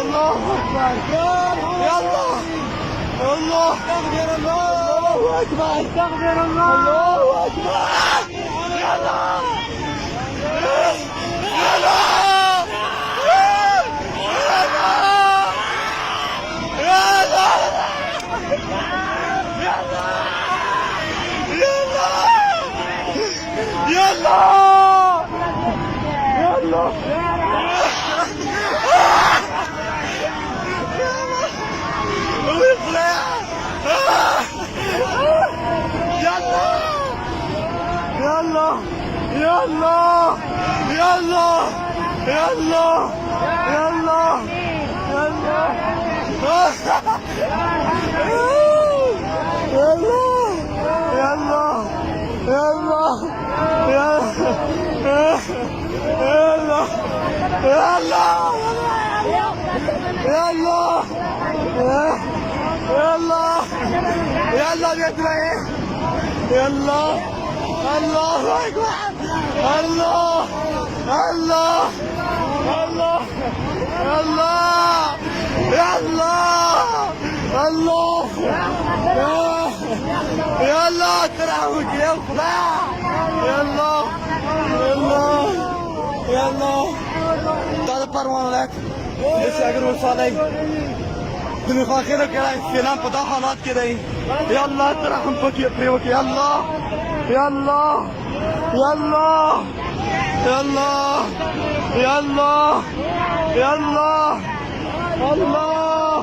الله أكبر. يلا الله استغفر الله أكبر. استغفر الله أكبر. يلا يلا يلا يلا يلا يلا يلا يلا يلا يلا يلا يلا يلا الله أكبر. الله الله الله الله يلا الله يلا ترحمك يا خدا. يلا يلا يلا تعال پروان لك जैसे अगर वो साले दुनिया का खेल करा फिल्म पता हालात के रही या अल्लाह तेरा हम को किया प्रेम के अल्लाह या अल्लाह या अल्लाह या अल्लाह या अल्लाह या अल्लाह अल्लाह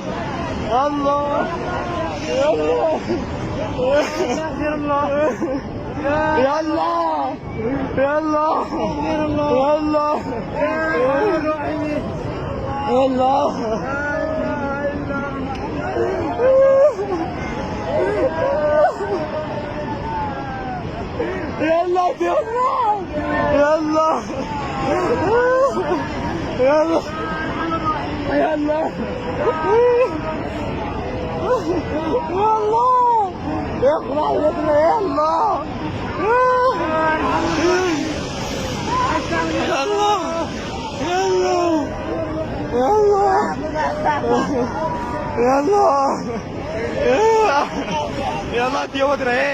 अल्लाह या अल्लाह يا الله يا الله يا الله يا الله يا الله يا الله يا الله يا الله يا الله اقرأ لنا يا الله يا الله يا الله يا الله يا الله يا الله ديوت رहे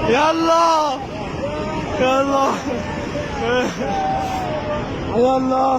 يا الله يا الله يا الله